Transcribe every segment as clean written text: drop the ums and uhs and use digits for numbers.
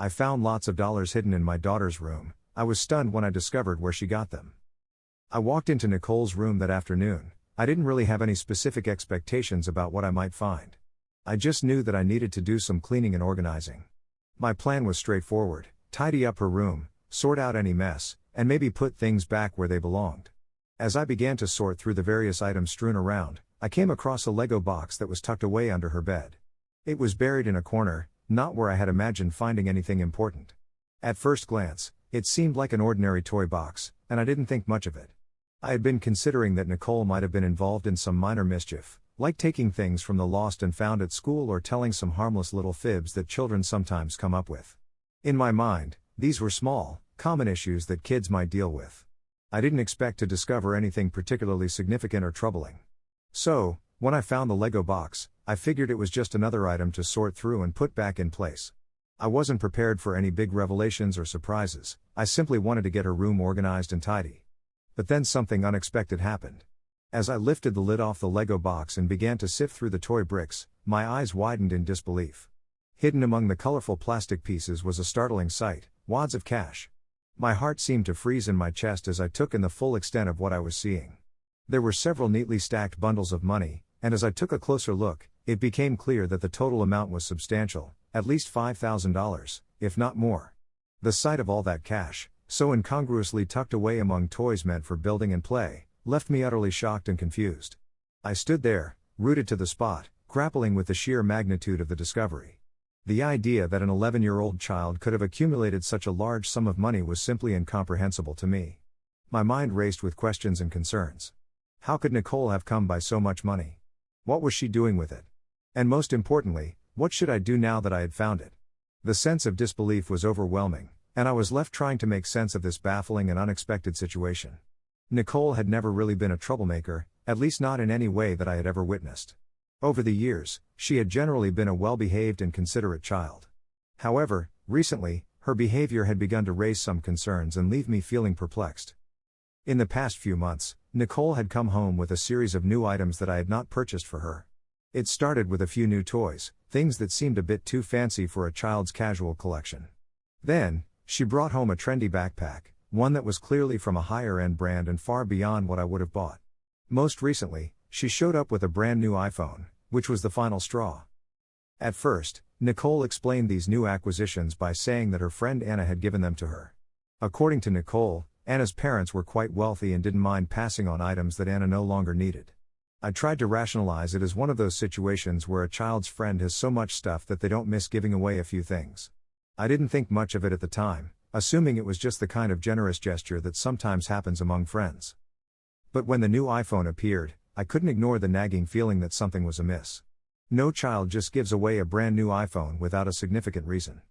I found lots of dollars hidden in my daughter's room. I was stunned when I discovered where she got them. I walked into Nicole's room that afternoon. I didn't really have any specific expectations about what I might find. I just knew that I needed to do some cleaning and organizing. My plan was straightforward: tidy up her room, sort out any mess, and maybe put things back where they belonged. As I began to sort through the various items strewn around, I came across a Lego box that was tucked away under her bed. It was buried in a corner, not where I had imagined finding anything important. At first glance, it seemed like an ordinary toy box, and I didn't think much of it. I had been considering that Nicole might have been involved in some minor mischief, like taking things from the lost and found at school or telling some harmless little fibs that children sometimes come up with. In my mind, these were small, common issues that kids might deal with. I didn't expect to discover anything particularly significant or troubling. So, when I found the Lego box, I figured it was just another item to sort through and put back in place. I wasn't prepared for any big revelations or surprises. I simply wanted to get her room organized and tidy. But then something unexpected happened. As I lifted the lid off the Lego box and began to sift through the toy bricks, my eyes widened in disbelief. Hidden among the colorful plastic pieces was a startling sight: wads of cash. My heart seemed to freeze in my chest as I took in the full extent of what I was seeing. There were several neatly stacked bundles of money, and as I took a closer look, it became clear that the total amount was substantial, at least $5,000, if not more. The sight of all that cash, so incongruously tucked away among toys meant for building and play, left me utterly shocked and confused. I stood there, rooted to the spot, grappling with the sheer magnitude of the discovery. The idea that an 11-year-old child could have accumulated such a large sum of money was simply incomprehensible to me. My mind raced with questions and concerns. How could Nicole have come by so much money? What was she doing with it? And most importantly, what should I do now that I had found it? The sense of disbelief was overwhelming, and I was left trying to make sense of this baffling and unexpected situation. Nicole had never really been a troublemaker, at least not in any way that I had ever witnessed. Over the years, she had generally been a well-behaved and considerate child. However, recently, her behavior had begun to raise some concerns and leave me feeling perplexed. In the past few months, Nicole had come home with a series of new items that I had not purchased for her. It started with a few new toys, things that seemed a bit too fancy for a child's casual collection. Then, she brought home a trendy backpack, one that was clearly from a higher-end brand and far beyond what I would have bought. Most recently, she showed up with a brand new iPhone, which was the final straw. At first, Nicole explained these new acquisitions by saying that her friend Anna had given them to her. According to Nicole, Anna's parents were quite wealthy and didn't mind passing on items that Anna no longer needed. I tried to rationalize it as one of those situations where a child's friend has so much stuff that they don't miss giving away a few things. I didn't think much of it at the time, assuming it was just the kind of generous gesture that sometimes happens among friends. But when the new iPhone appeared, I couldn't ignore the nagging feeling that something was amiss. No child just gives away a brand new iPhone without a significant reason.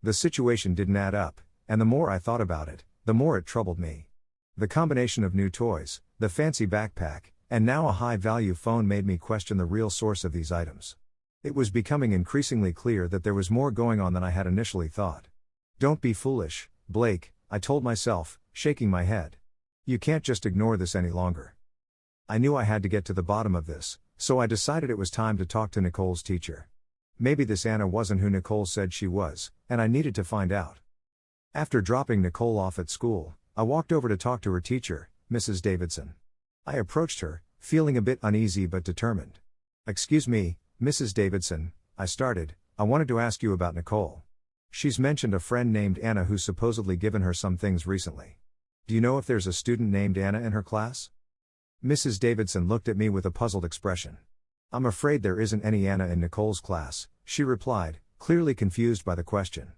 The situation didn't add up, and the more I thought about it, the more it troubled me. The combination of new toys, the fancy backpack, and now a high-value phone made me question the real source of these items. It was becoming increasingly clear that there was more going on than I had initially thought. "Don't be foolish, Blake," I told myself, shaking my head. "You can't just ignore this any longer." I knew I had to get to the bottom of this, so I decided it was time to talk to Nicole's teacher. Maybe this Anna wasn't who Nicole said she was, and I needed to find out. After dropping Nicole off at school, I walked over to talk to her teacher, Mrs. Davidson. I approached her, feeling a bit uneasy but determined. "Excuse me, Mrs. Davidson," I started, "I wanted to ask you about Nicole. She's mentioned a friend named Anna who's supposedly given her some things recently. Do you know if there's a student named Anna in her class?" Mrs. Davidson looked at me with a puzzled expression. "I'm afraid there isn't any Anna in Nicole's class," she replied, clearly confused by the question.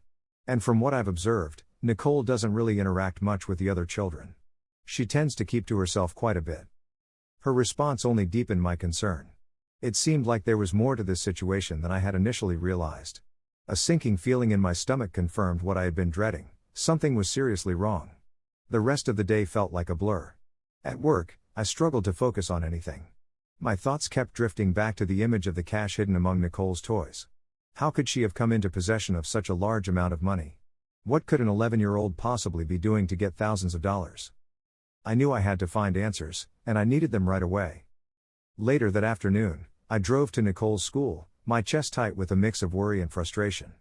"And from what I've observed, Nicole doesn't really interact much with the other children. She tends to keep to herself quite a bit." Her response only deepened my concern. It seemed like there was more to this situation than I had initially realized. A sinking feeling in my stomach confirmed what I had been dreading: something was seriously wrong. The rest of the day felt like a blur. At work, I struggled to focus on anything. My thoughts kept drifting back to the image of the cash hidden among Nicole's toys. How could she have come into possession of such a large amount of money? What could an 11-year-old possibly be doing to get thousands of dollars? I knew I had to find answers, and I needed them right away. Later that afternoon, I drove to Nicole's school, my chest tight with a mix of worry and frustration.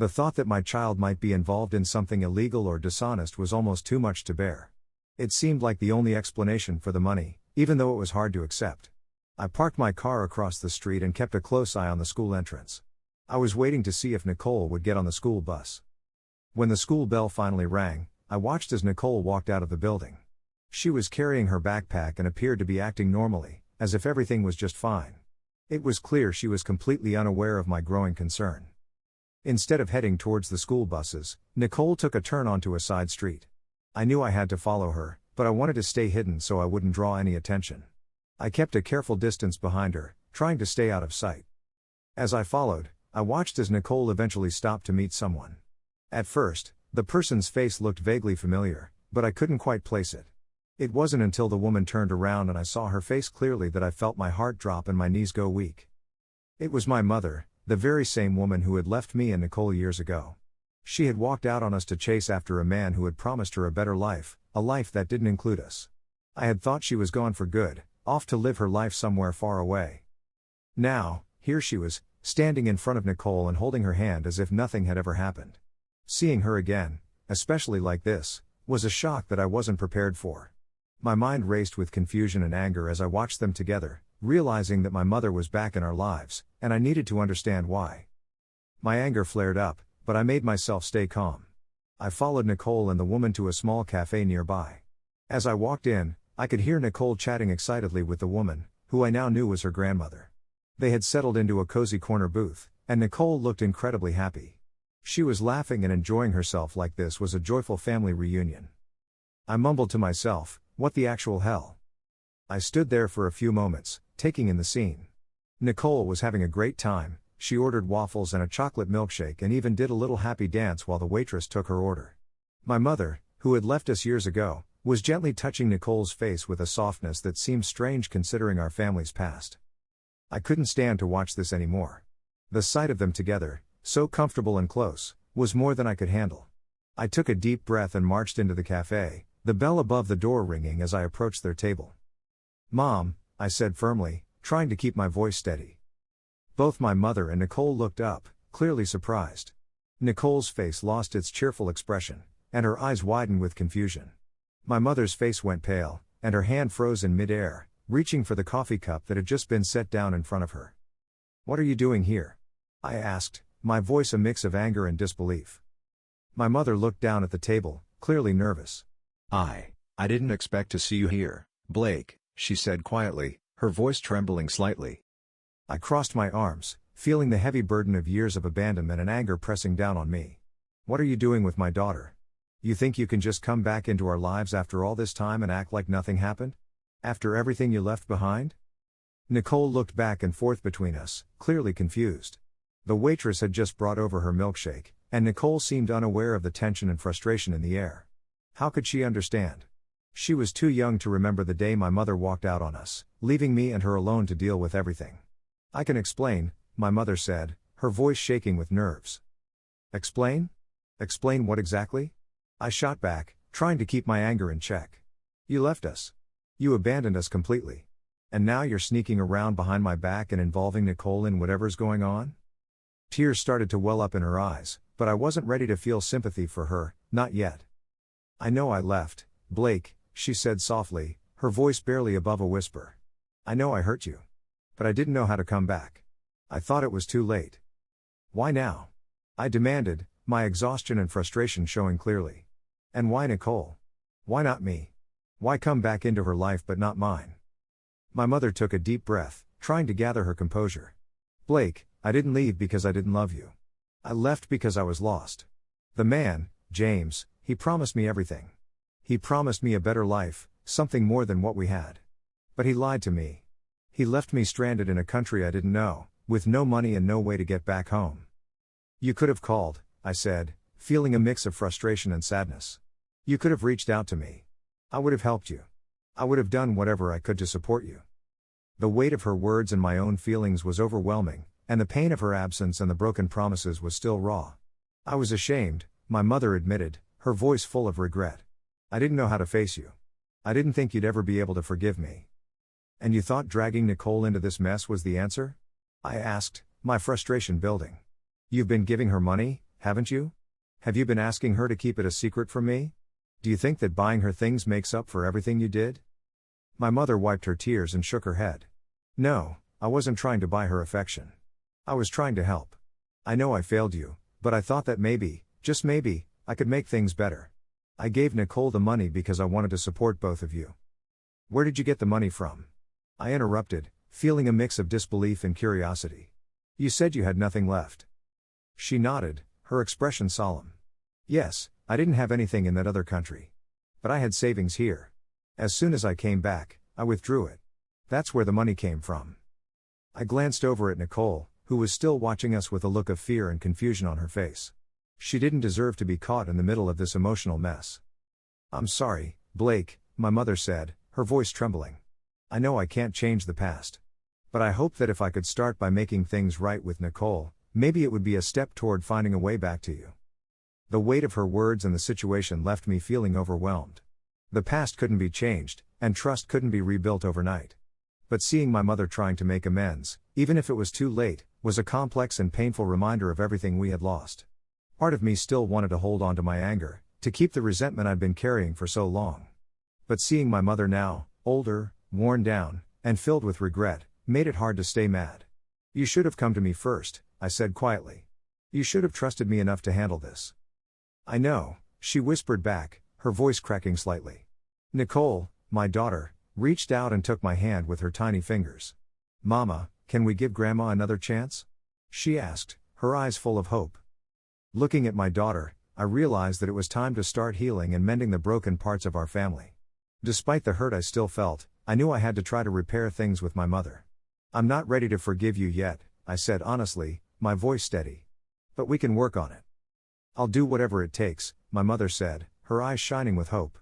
The thought that my child might be involved in something illegal or dishonest was almost too much to bear. It seemed like the only explanation for the money, even though it was hard to accept. I parked my car across the street and kept a close eye on the school entrance. I was waiting to see if Nicole would get on the school bus. When the school bell finally rang, I watched as Nicole walked out of the building. She was carrying her backpack and appeared to be acting normally, as if everything was just fine. It was clear she was completely unaware of my growing concern. Instead of heading towards the school buses, Nicole took a turn onto a side street. I knew I had to follow her, but I wanted to stay hidden so I wouldn't draw any attention. I kept a careful distance behind her, trying to stay out of sight. As I followed, I watched as Nicole eventually stopped to meet someone. At first, the person's face looked vaguely familiar, but I couldn't quite place it. It wasn't until the woman turned around and I saw her face clearly that I felt my heart drop and my knees go weak. It was my mother, the very same woman who had left me and Nicole years ago. She had walked out on us to chase after a man who had promised her a better life, a life that didn't include us. I had thought she was gone for good, off to live her life somewhere far away. Now, here she was, standing in front of Nicole and holding her hand as if nothing had ever happened. Seeing her again, especially like this, was a shock that I wasn't prepared for. My mind raced with confusion and anger as I watched them together, realizing that my mother was back in our lives, and I needed to understand why. My anger flared up, but I made myself stay calm. I followed Nicole and the woman to a small cafe nearby. As I walked in, I could hear Nicole chatting excitedly with the woman, who I now knew was her grandmother. They had settled into a cozy corner booth, and Nicole looked incredibly happy. She was laughing and enjoying herself like this was a joyful family reunion. I mumbled to myself, "What the actual hell?" I stood there for a few moments, taking in the scene. Nicole was having a great time. She ordered waffles and a chocolate milkshake and even did a little happy dance while the waitress took her order. My mother, who had left us years ago, was gently touching Nicole's face with a softness that seemed strange considering our family's past. I couldn't stand to watch this anymore. The sight of them together, so comfortable and close, was more than I could handle. I took a deep breath and marched into the cafe, the bell above the door ringing as I approached their table. "Mom," I said firmly, trying to keep my voice steady. Both my mother and Nicole looked up, clearly surprised. Nicole's face lost its cheerful expression, and her eyes widened with confusion. My mother's face went pale, and her hand froze in mid-air, reaching for the coffee cup that had just been set down in front of her. "What are you doing here?" I asked, my voice a mix of anger and disbelief. My mother looked down at the table, clearly nervous. I didn't expect to see you here, Blake," she said quietly, her voice trembling slightly. I crossed my arms, feeling the heavy burden of years of abandonment and anger pressing down on me. "What are you doing with my daughter? You think you can just come back into our lives after all this time and act like nothing happened? After everything you left behind?" Nicole looked back and forth between us, clearly confused. The waitress had just brought over her milkshake, and Nicole seemed unaware of the tension and frustration in the air. How could she understand? She was too young to remember the day my mother walked out on us, leaving me and her alone to deal with everything. "I can explain," my mother said, her voice shaking with nerves. "Explain? Explain what exactly?" I shot back, trying to keep my anger in check. "You left us. You abandoned us completely. And now you're sneaking around behind my back and involving Nicole in whatever's going on?" Tears started to well up in her eyes, but I wasn't ready to feel sympathy for her, not yet. "I know I left, Blake," she said softly, her voice barely above a whisper. "I know I hurt you. But I didn't know how to come back. I thought it was too late." "Why now?" I demanded, my exhaustion and frustration showing clearly. "And why Nicole? Why not me? Why come back into her life but not mine?" My mother took a deep breath, trying to gather her composure. "Blake, I didn't leave because I didn't love you. I left because I was lost. The man, James, he promised me everything. He promised me a better life, something more than what we had. But he lied to me. He left me stranded in a country I didn't know, with no money and no way to get back home." "You could have called," I said, feeling a mix of frustration and sadness. "You could have reached out to me. I would have helped you. I would have done whatever I could to support you." The weight of her words and my own feelings was overwhelming, and the pain of her absence and the broken promises was still raw. "I was ashamed," my mother admitted, her voice full of regret. "I didn't know how to face you. I didn't think you'd ever be able to forgive me." "And you thought dragging Nicole into this mess was the answer?" I asked, my frustration building. "You've been giving her money, haven't you? Have you been asking her to keep it a secret from me? Do you think that buying her things makes up for everything you did? My mother wiped her tears and shook her head. No, I wasn't trying to buy her affection. I was trying to help. I know I failed you, but I thought that maybe, just maybe, I could make things better. I gave Nicole the money because I wanted to support both of you. Where did you get the money from? I interrupted, feeling a mix of disbelief and curiosity. You said you had nothing left. She nodded, her expression solemn. Yes, I didn't have anything in that other country. But I had savings here. As soon as I came back, I withdrew it. That's where the money came from. I glanced over at Nicole, who was still watching us with a look of fear and confusion on her face. She didn't deserve to be caught in the middle of this emotional mess. I'm sorry, Blake, my mother said, her voice trembling. I know I can't change the past. But I hope that if I could start by making things right with Nicole, maybe it would be a step toward finding a way back to you. The weight of her words and the situation left me feeling overwhelmed. The past couldn't be changed, and trust couldn't be rebuilt overnight. But seeing my mother trying to make amends, even if it was too late, was a complex and painful reminder of everything we had lost. Part of me still wanted to hold on to my anger, to keep the resentment I'd been carrying for so long. But seeing my mother now, older, worn down, and filled with regret, made it hard to stay mad. You should have come to me first, I said quietly. You should have trusted me enough to handle this. I know, she whispered back, her voice cracking slightly. Nicole, my daughter, reached out and took my hand with her tiny fingers. Mama, can we give Grandma another chance? She asked, her eyes full of hope. Looking at my daughter, I realized that it was time to start healing and mending the broken parts of our family. Despite the hurt I still felt, I knew I had to try to repair things with my mother. I'm not ready to forgive you yet, I said honestly, my voice steady. But we can work on it. I'll do whatever it takes, my mother said, her eyes shining with hope.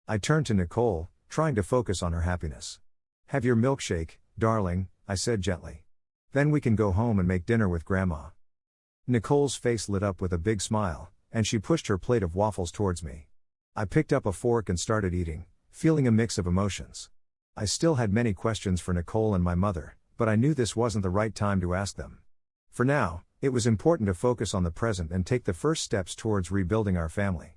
I turned to Nicole, trying to focus on her happiness. Have your milkshake, darling, I said gently. Then we can go home and make dinner with Grandma. Nicole's face lit up with a big smile, and she pushed her plate of waffles towards me. I picked up a fork and started eating, feeling a mix of emotions. I still had many questions for Nicole and my mother, but I knew this wasn't the right time to ask them. For now, it was important to focus on the present and take the first steps towards rebuilding our family.